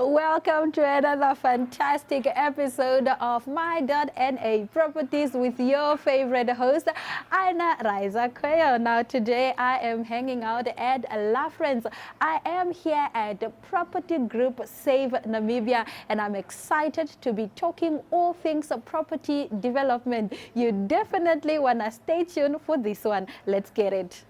welcome to another fantastic episode of my.na Properties with your favorite host, Aina Raisa Koyo. Now today I am hanging out at La Friends. I am here at the Property Group Save Namibia, and I'm excited to be talking all things property development. You definitely want to stay tuned for this one. Let's get it.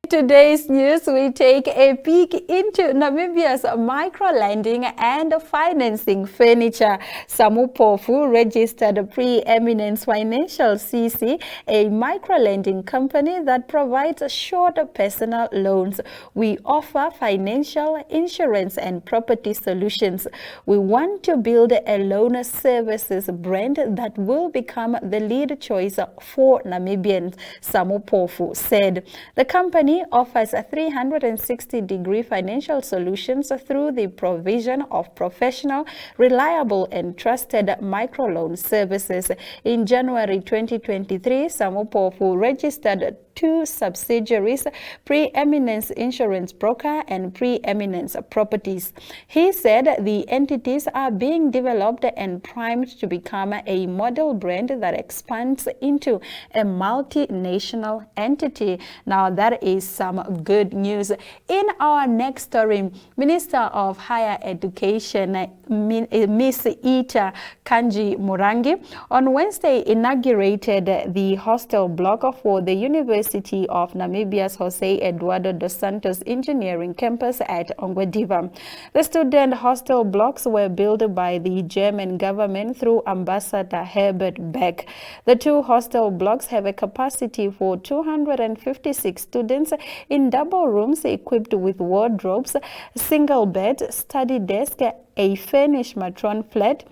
Today's news, we take a peek into Namibia's micro-lending and financing furniture. Samupofu registered Preeminence Financial CC, a micro-lending company that provides short personal loans. We offer financial, insurance, and property solutions. We want to build a loan services brand that will become the lead choice for Namibians, Samupofu said. The company offers 360-degree financial solutions through the provision of professional, reliable, and trusted microloan services. In January 2023, Samupofu registered 2 subsidiaries, Preeminence Insurance Broker and Preeminence Properties. He said the entities are being developed and primed to become a model brand that expands into a multinational entity. Now that is some good news. In our next story, Minister of Higher Education, Miss Ita Kanji Murangi, on Wednesday inaugurated the hostel block for the University of Namibia's Jose Eduardo dos Santos Engineering Campus at Ongwediva. The student hostel blocks were built by the German government through Ambassador Herbert Beck. The 2 hostel blocks have a capacity for 256 students in double rooms equipped with wardrobes, single bed, study desk, a furnished matron flat,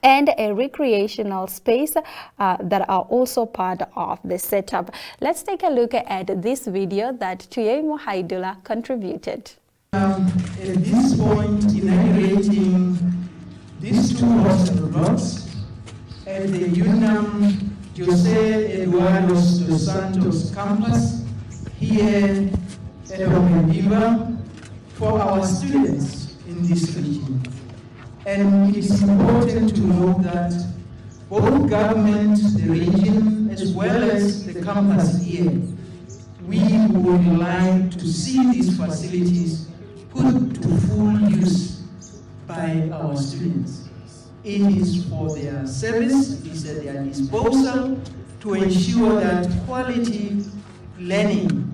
and a recreational space that are also part of the setup. Let's take a look at this video that Tuyemo Haidula contributed. At this point, inaugurating these 2 hostel blocks at the UNAM Jose Eduardo dos Santos campus here at Ongwediva for our students in this region. And it is important to note that both government, the region, as well as the campus here, we would like to see these facilities put to full use by our students. It is for their service, it is at their disposal to ensure that quality learning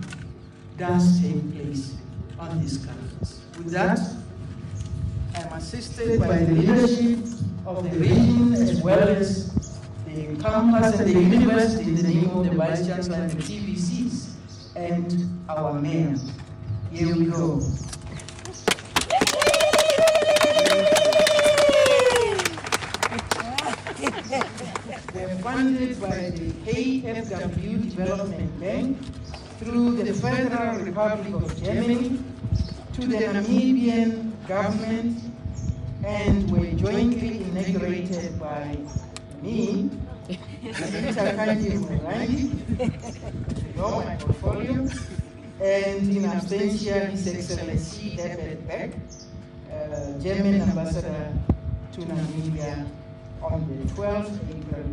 does take place on this campus. With that, I'm assisted by the leadership of the region as well as the campus and the university in the name of the Vice Chancellor and the TVCs and our mayor. Here we go. They're funded by the KfW Development Bank through the Federal Republic of Germany to the Namibian government, and were jointly inaugurated by me, Mr. Kanji Murangi, know my portfolio, and in absentia, His Excellency Herbert Beck, German ambassador to Namibia on the 12th April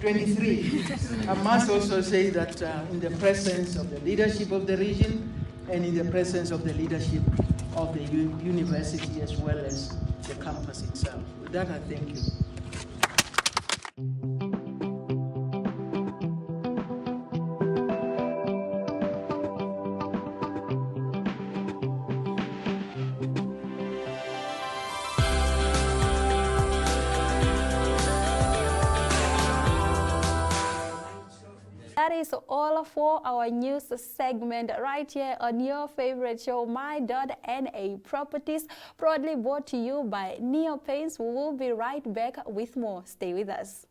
2023. I must also say that in the presence of the leadership of the region and in the presence of the leadership of the university as well as the campus itself. With that, I thank you. That is all for our news segment right here on your favorite show, my.na Properties, proudly brought to you by Neo Paints. We will be right back with more. Stay with us.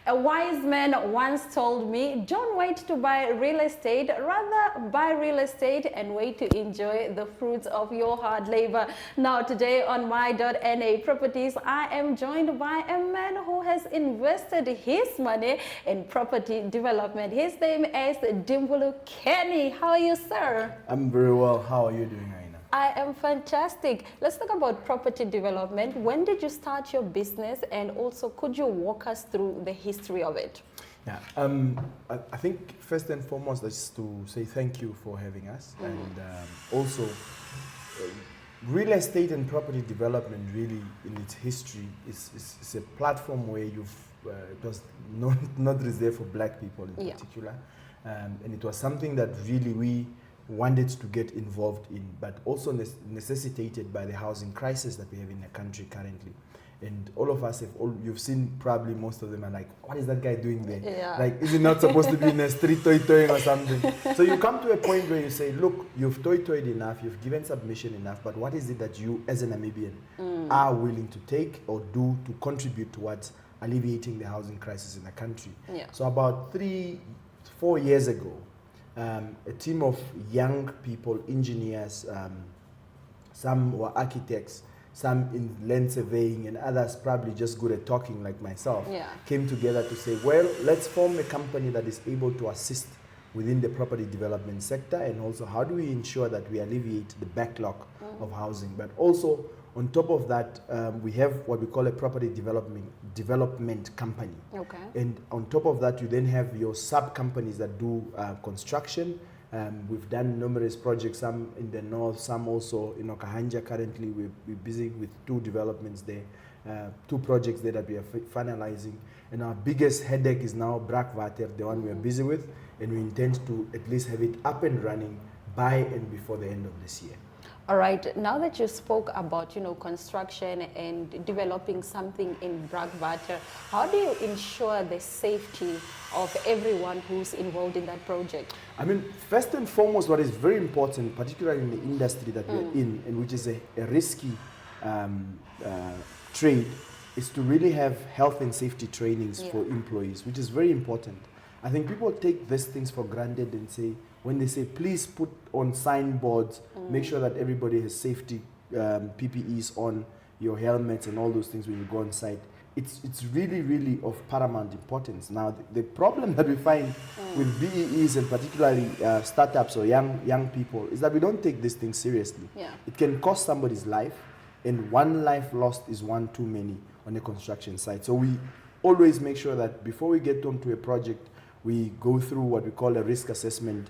A wise man once told me, don't wait to buy real estate, rather buy real estate and wait to enjoy the fruits of your hard labor. Now today on my.na Properties, I am joined by a man who has invested his money in property development. His name is Dimbulukeni. How are you, sir? I'm very well. How are you doing, Aina? I am fantastic. Let's talk about property development. When did you start your business, and also could you walk us through the history of it? Yeah, I think first and foremost is to say thank you for having us, and also real estate and property development really in its history is a platform where it was not reserved for black people in particular, and it was something that really we wanted to get involved in, but also necessitated by the housing crisis that we have in the country currently. And all of us you've seen probably most of them are like, what is that guy doing there? Yeah. Like, is he not supposed to be in the street toy-toying or something? So you come to a point where you say, look, you've toy-toyed enough, you've given submission enough, but what is it that you as a Namibian are willing to take or do to contribute towards alleviating the housing crisis in the country? Yeah. So about 3-4 years ago, a team of young people, engineers, some were architects, some in land surveying, and others probably just good at talking like myself, came together to say, well, let's form a company that is able to assist within the property development sector, and also how do we ensure that we alleviate the backlog of housing. But also on top of that, we have what we call a property development company. Okay. And on top of that, you then have your sub companies that do construction. We've done numerous projects, some in the north, some also in Okahanja. Currently, we're busy with 2 developments there, 2 projects there that we are finalizing. And our biggest headache is now Brakwater, the one we are busy with, and we intend to at least have it up and running by and before the end of this year. All right, now that you spoke about, construction and developing something in Brakwater, how do you ensure the safety of everyone who's involved in that project? I mean, first and foremost, what is very important, particularly in the industry that we're in, and which is a risky trade, is to really have health and safety trainings for employees, which is very important. I think people take these things for granted and say, when they say, please put on signboards, make sure that everybody has safety PPEs on, your helmets and all those things when you go on site. It's really, really of paramount importance. Now, the problem that we find with BEEs and particularly startups or young people is that we don't take these things seriously. Yeah. It can cost somebody's life, and one life lost is one too many on a construction site. So we always make sure that before we get onto a project, we go through what we call a risk assessment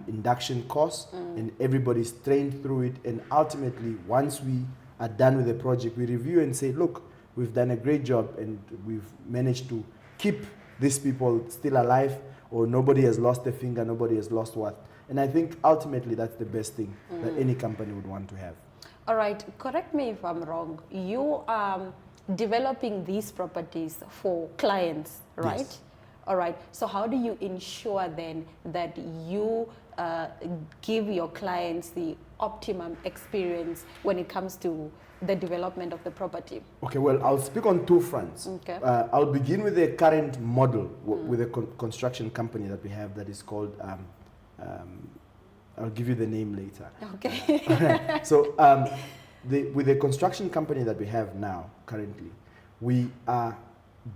induction course, and everybody's trained through it. And ultimately, once we are done with the project, we review and say, look, we've done a great job and we've managed to keep these people still alive, or nobody has lost a finger, nobody has lost what. And I think ultimately that's the best thing that any company would want to have. All right, correct me if I'm wrong. You are developing these properties for clients, right? Yes. All right, so how do you ensure then that you give your clients the optimum experience when it comes to the development of the property? Okay, well, I'll speak on 2 fronts. Okay. I'll begin with the current model with a construction company that we have that is called, I'll give you the name later. Okay. So with the construction company that we have now, currently, we are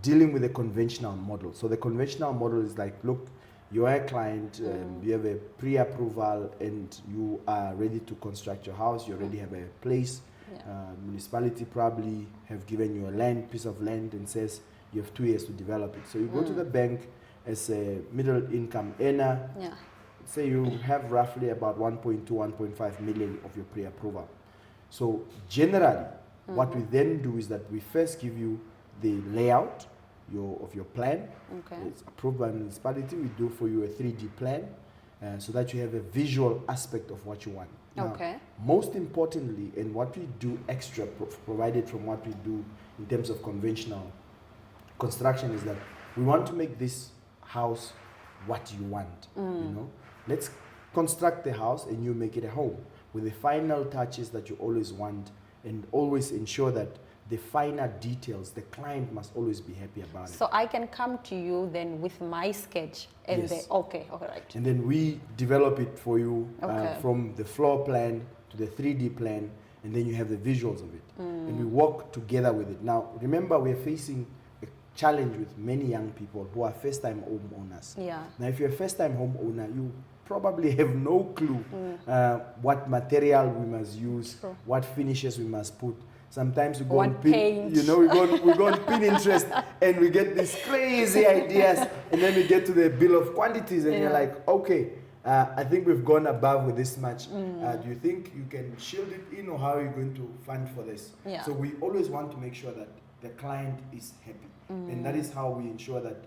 dealing with a conventional model. So the conventional model is like, look, you are a client, you have a pre-approval, and you are ready to construct your house, you already have a place. Municipality probably have given you a piece of land and says you have 2 years to develop it. So you go to the bank as a middle income earner, say you have roughly about 1.2, 1.5 million of your pre-approval. So generally, what we then do is that we first give you the layout of your plan. Okay. It's approved by the municipality. We do for you a 3D plan so that you have a visual aspect of what you want. Now, Okay. most importantly, and what we do extra provided from what we do in terms of conventional construction, is that we want to make this house what you want. Let's construct the house and you make it a home with the final touches that you always want, and always ensure that the finer details, the client must always be happy about it. So I can come to you then with my sketch and Yes. okay, all right. And then we develop it for you Okay. from the floor plan to the 3D plan, and then you have the visuals of it. And we work together with it. Now, remember, we're facing a challenge with many young people who are first-time homeowners. Yeah. Now, if you're a first-time homeowner, you probably have no clue what material we must use, True. what finishes we must put. Sometimes we go What on paint. we go on Pinterest and we get these crazy ideas, and then we get to the bill of quantities, and you're like, okay, I think we've gone above with this much. Do you think you can shield it in, or how are you going to fund for this? Yeah. So we always want to make sure that the client is happy, and that is how we ensure that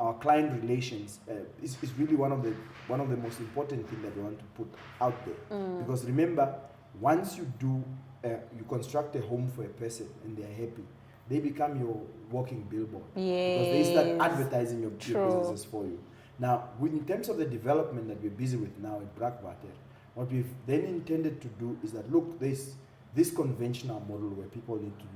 our client relations is really one of the most important things that we want to put out there. Because remember, once you do you construct a home for a person and they are happy, they become your walking billboard. Because they start advertising your businesses for you. Now, in terms of the development that we're busy with now at Brakwater, what we've then intended to do is that, look, there's this conventional model where people need to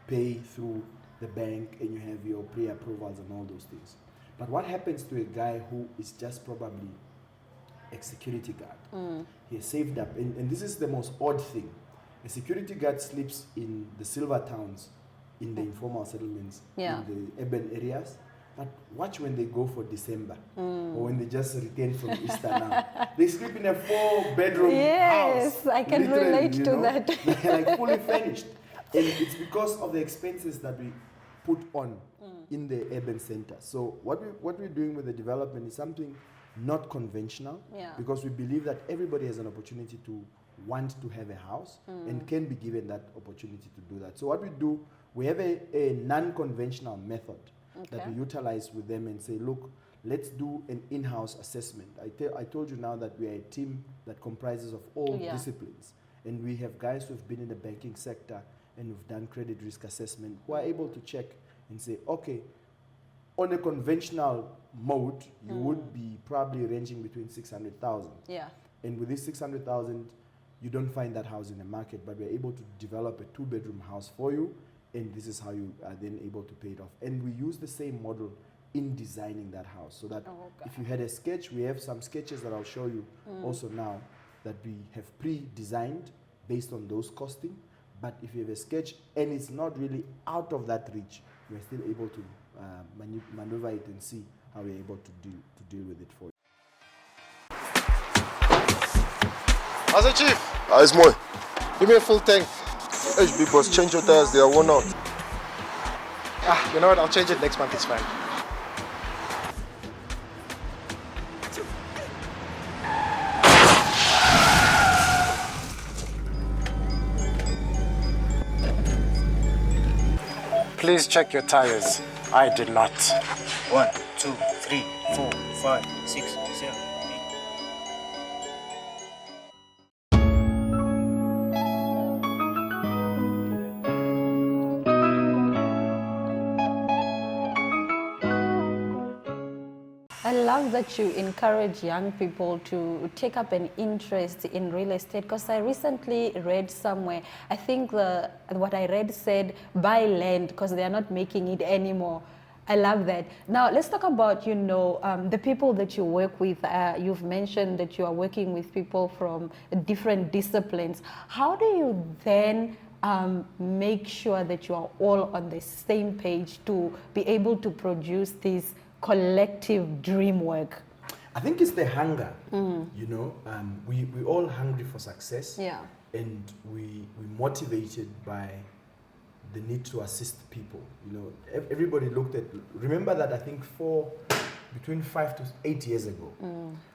pay through the bank and you have your pre-approvals and all those things. But what happens to a guy who is just probably a security guard? He has saved up, and this is the most odd thing. A security guard sleeps in the silver towns, in the informal settlements, in the urban areas. But watch when they go for December, or when they just return from Easter now. They sleep in a 4-bedroom house. Yes, I can literally, relate to know? that. They're like fully furnished. And it's because of the expenses that we put on in the urban center. So what we're doing with the development is something not conventional, because we believe that everybody has an opportunity to want to have a house and can be given that opportunity to do that. So what we do, we have a non-conventional method that we utilize with them and say, look, let's do an in-house assessment. I told you now that we are a team that comprises of all disciplines. And we have guys who've been in the banking sector and who've done credit risk assessment who are able to check and say, okay, on a conventional mode, you would be probably ranging between 600,000. Yeah. And with this 600,000, you don't find that house in the market, but we're able to develop a 2-bedroom house for you, and this is how you are then able to pay it off. And we use the same model in designing that house, so that if you had a sketch, we have some sketches that I'll show you also now that we have pre-designed based on those costing. But if you have a sketch and it's not really out of that reach, we're still able to maneuver it and see how we're able to deal with it for you. How's it, Chief? It's Moy. Give me a full tank. Hey, big boss, change your tires, they are worn out. You know what, I'll change it next month, it's fine. Please check your tires. I did not. 1, 2, 3, 4, 5, 6, 7, 8. I love that you encourage young people to take up an interest in real estate, because I recently read somewhere, I think what I read said buy land because they are not making it anymore. I love that. Now let's talk about, the people that you work with. You've mentioned that you are working with people from different disciplines. How do you then make sure that you are all on the same page to be able to produce this collective dream work? I think it's the hunger. We all hungry for success. Yeah. And we motivated by the need to assist people. Everybody looked at, remember that I think between 5 to 8 years ago,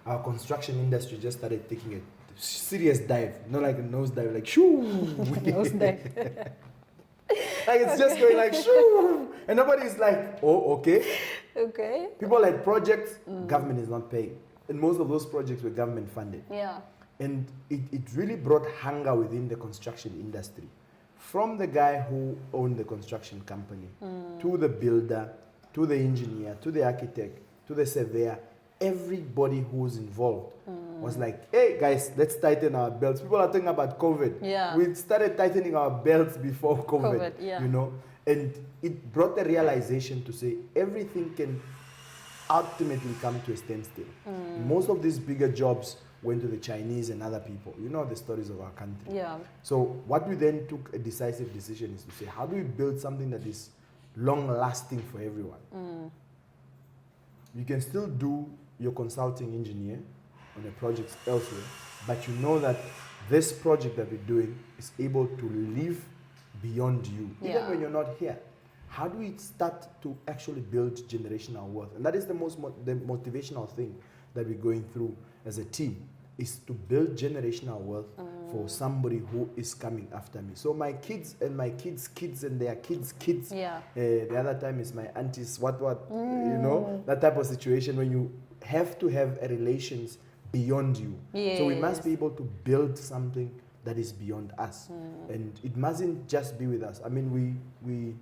our construction industry just started taking a serious dive, not like a nose dive, like shoo. Nose dive. Like it's just going like shoo, and nobody's like, oh, okay. Okay. People like projects, government is not paying, and most of those projects were government funded. Yeah. And it really brought hunger within the construction industry, from the guy who owned the construction company, to the builder, to the engineer, to the architect, to the surveyor. everybody who was involved was like, hey guys, let's tighten our belts. People are talking about COVID. Yeah. We started tightening our belts before COVID, yeah. you know, and it brought the realization to say everything can ultimately come to a standstill. Most of these bigger jobs went to the Chinese and other people. You know the stories of our country. Yeah. So what we then took a decisive decision is to say, how do we build something that is long lasting for everyone? You can still do your consulting engineer on a project elsewhere, but you know that this project that we're doing is able to live beyond you, even when you're not here. How do we start to actually build generational wealth? And that is the the motivational thing that we're going through as a team, is to build generational wealth for somebody who is coming after me. So my kids and my kids' kids and their kids' kids. The other time is my auntie's what, you know, that type of situation when you have to have a relations beyond you. So we must be able to build something that is beyond us. And it mustn't just be with us. I mean, we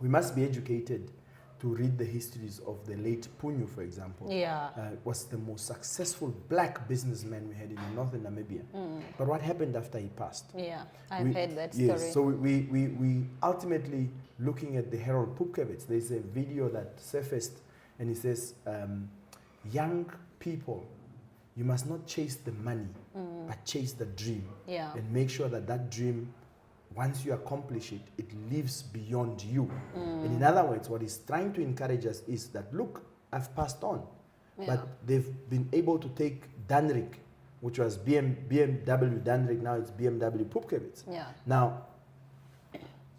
must be educated to read the histories of the late Punyu, for example. Was the most successful black businessman we had in northern Namibia. But what happened after he passed? I've heard that story. Yes, so we ultimately, looking at the Harold Pupkewitz, there's a video that surfaced, and he says, young people, you must not chase the money, but chase the dream. And make sure that that dream, once you accomplish it, it lives beyond you. And in other words, what he's trying to encourage us is that, look, I've passed on. But they've been able to take Danrik, which was BMW Danrik, now it's BMW Pupkewitz. Now,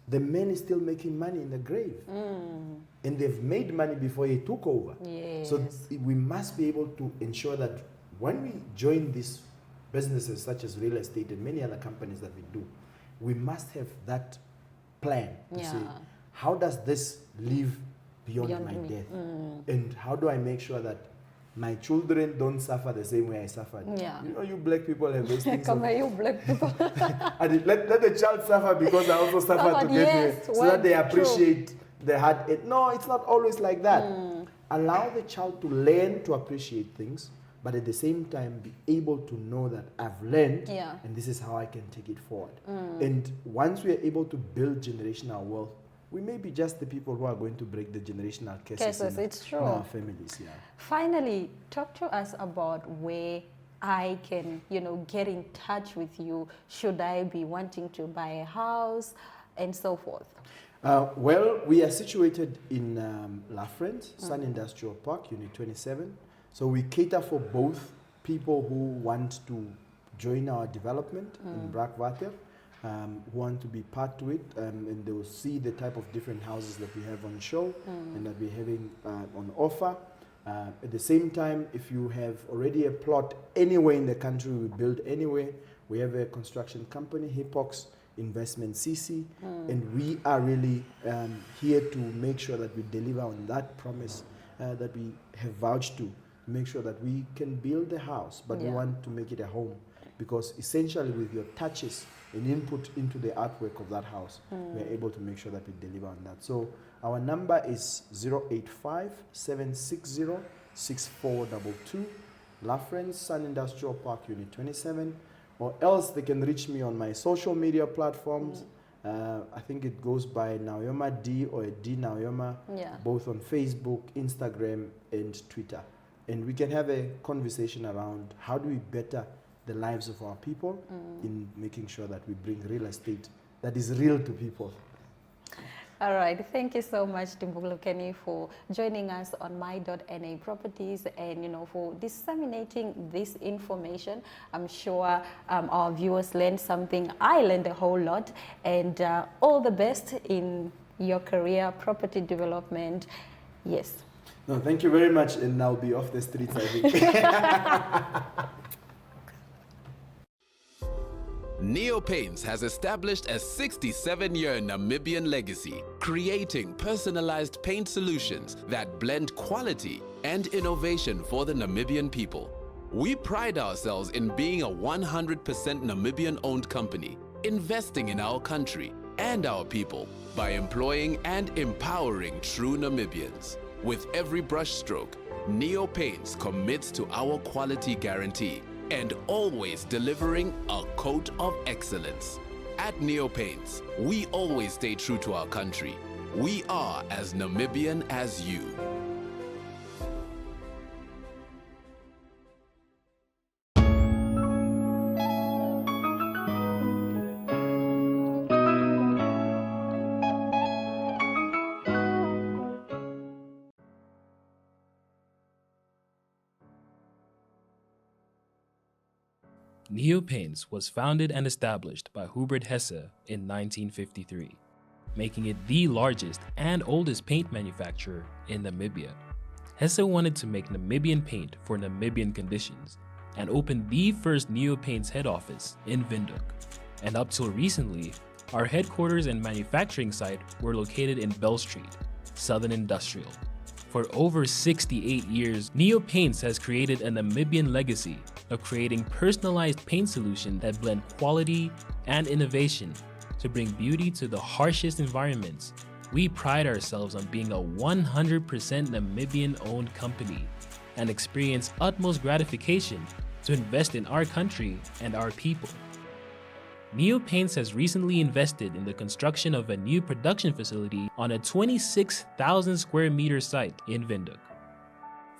the man is still making money in the grave. And they've made money before he took over. So we must be able to ensure that when we join these businesses such as real estate and many other companies that we do, we must have that plan to say, how does this live beyond my death? And how do I make sure that my children don't suffer the same way I suffered? You know, you black people have these things. Come here, you black people. let the child suffer because I also suffered to get here, so that they appreciate the hard. No, it's not always like that. Allow the child to learn to appreciate things, but at the same time be able to know that I've learned and this is how I can take it forward. And once we are able to build generational wealth, we may be just the people who are going to break the generational curses in our families. Finally, talk to us about where I can, you know, get in touch with you. Should I be wanting to buy a house and so forth? Well, we are situated in La Friends, Sun Industrial Park, Unit 27. So we cater for both people who want to join our development in Brakwater, who want to be part to it, and they will see the type of different houses that we have on show and that we're having on offer. At the same time, if you have already a plot anywhere in the country, we build anywhere. We have a construction company, Hipox Investment CC, and we are really here to make sure that we deliver on that promise that we have vouched to. Make sure that we can build a house, but we want to make it a home, because essentially with your touches and input into the artwork of that house, we are able to make sure that we deliver on that. So our number is 085-760-6422, La Friends, Sun Industrial Park, Unit 27, or else they can reach me on my social media platforms. I think it goes by Nauyoma D or D Nauyoma, both on Facebook, Instagram, and Twitter. And we can have a conversation around how do we better the lives of our people in making sure that we bring real estate that is real to people. All right, thank you so much, Dimbulukeni, for joining us on my.na properties and, you know, for disseminating this information. I'm sure our viewers learned something. I learned a whole lot, and all the best in your career, property development. Yes. No, thank you very much, and I'll be off the streets, I think. Neo Paints has established a 67-year Namibian legacy, creating personalized paint solutions that blend quality and innovation for the Namibian people. We pride ourselves in being a 100% Namibian-owned company, investing in our country and our people by employing and empowering true Namibians. With every brushstroke, Neo Paints commits to our quality guarantee and always delivering a coat of excellence. At Neo Paints, we always stay true to our country. We are as Namibian as you. Neo Paints was founded and established by Hubert Hesse in 1953, making it the largest and oldest paint manufacturer in Namibia. Hesse wanted to make Namibian paint for Namibian conditions and opened the first Neo Paints head office in Windhoek. And up till recently, our headquarters and manufacturing site were located in Bell Street, Southern Industrial. For over 68 years, Neo Paints has created a Namibian legacy of creating personalized paint solutions that blend quality and innovation to bring beauty to the harshest environments. We pride ourselves on being a 100% Namibian-owned company and experience utmost gratification to invest in our country and our people. Neo Paints has recently invested in the construction of a new production facility on a 26,000 square meter site in Windhoek.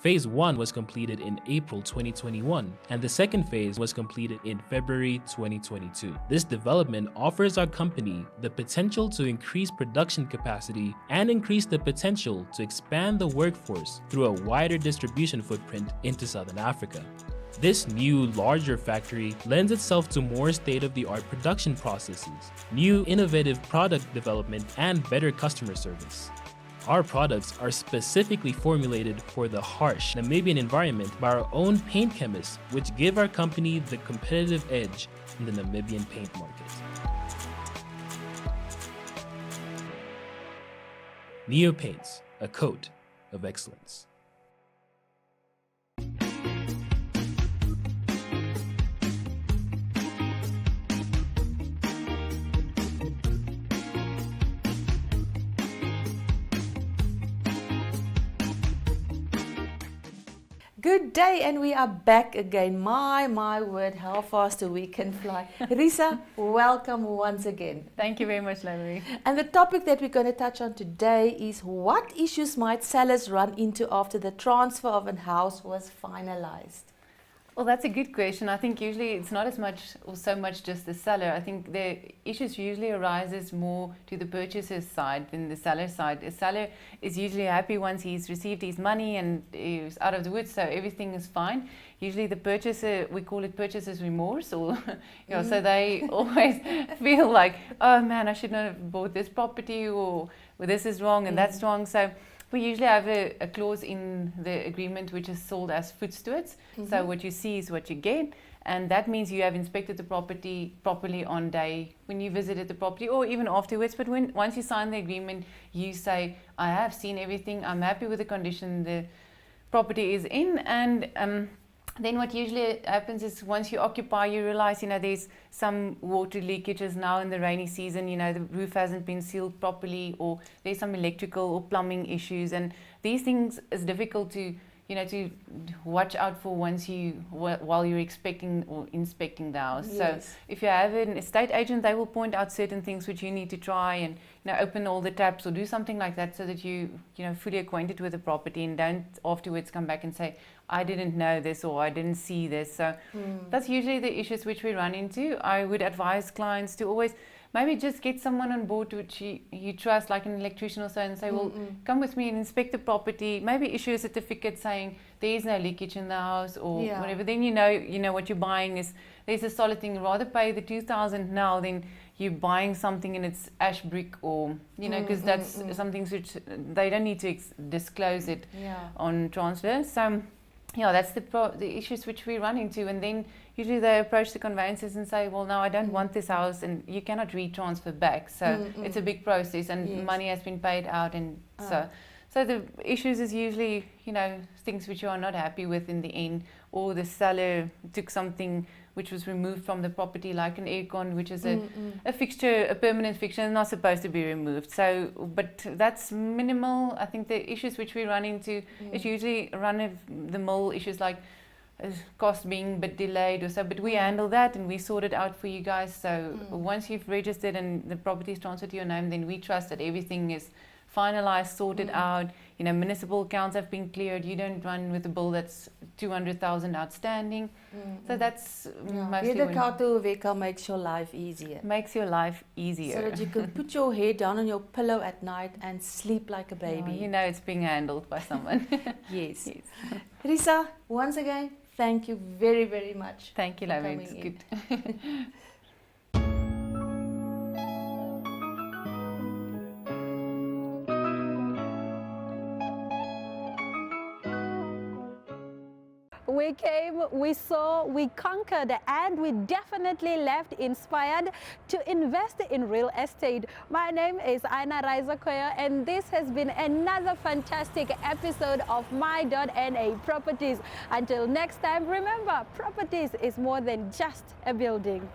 Phase 1 was completed in April 2021, and the second phase was completed in February 2022. This development offers our company the potential to increase production capacity and increase the potential to expand the workforce through a wider distribution footprint into Southern Africa. This new, larger factory lends itself to more state-of-the-art production processes, new innovative product development, and better customer service. Our products are specifically formulated for the harsh Namibian environment by our own paint chemists, which give our company the competitive edge in the Namibian paint market. Neo Paints, a coat of excellence. Good day, and we are back again. My word, how fast a week can fly. Risa, welcome once again. Thank you very much, Lalerie. And the topic that we're going to touch on today is what issues might sellers run into after the transfer of a house was finalized? Well, that's a good question. I think usually it's not as much or so much just the seller. I think the issues usually arises more to the purchaser's side than the seller's side. The seller is usually happy once he's received his money and he's out of the woods, so everything is fine. Usually the purchaser, we call it purchaser's remorse, or so they always feel like, oh man, I should not have bought this property, or well, this is wrong and that's wrong. So we usually have a clause in the agreement which is sold as foot stewards. So what you see is what you get, and that means you have inspected the property properly on day when you visited the property, or even afterwards. But once you sign the agreement, you say, I have seen everything, I'm happy with the condition the property is in, and then what usually happens is once you occupy, you realize, there's some water leakages now in the rainy season, the roof hasn't been sealed properly, or there's some electrical or plumbing issues, and these things is difficult to to watch out for while you're expecting or inspecting the house. Yes. So if you have an estate agent, they will point out certain things which you need to try and open all the taps or do something like that, so that you fully acquainted with the property, and don't afterwards come back and say, I didn't know this or I didn't see this. So that's usually the issues which we run into. I would advise clients to always maybe just get someone on board which you trust, like an electrician or so, and say, well, come with me and inspect the property. Maybe issue a certificate saying there is no leakage in the house or whatever. Then you know what you're buying is, there's a solid thing. Rather pay the 2,000 now than you buying something and it's ash brick, or because that's some things which they don't need to disclose it on transfer. So that's the issues which we run into, and then usually they approach the conveyancers and say, well, no, I don't want this house, and you cannot retransfer back. So it's a big process, and money has been paid out, and so the issues is usually things which you are not happy with in the end, or the seller took something which was removed from the property, like an aircon, which is a fixture, a permanent fixture, not supposed to be removed. So, but that's minimal. I think the issues which we run into is usually run-of-the-mill issues like cost being a bit delayed or so, but we handle that and we sort it out for you guys. So once you've registered and the property is transferred to your name, then we trust that everything is finalized, sorted out. You know, municipal accounts have been cleared. You don't run with a bill that's 200,000 outstanding. So that's mostly Hierdie kato weka makes your life easier. makes your life easier. So that you can put your head down on your pillow at night and sleep like a baby. You know it's being handled by someone. Yes. Yes. Risa, once again, thank you very, very much. Thank you, for Lovey. It's coming good. We came, we saw, we conquered, and we definitely left inspired to invest in real estate. My name is Aina Raizakoya, and this has been another fantastic episode of my.na Properties. Until next time, remember, properties is more than just a building.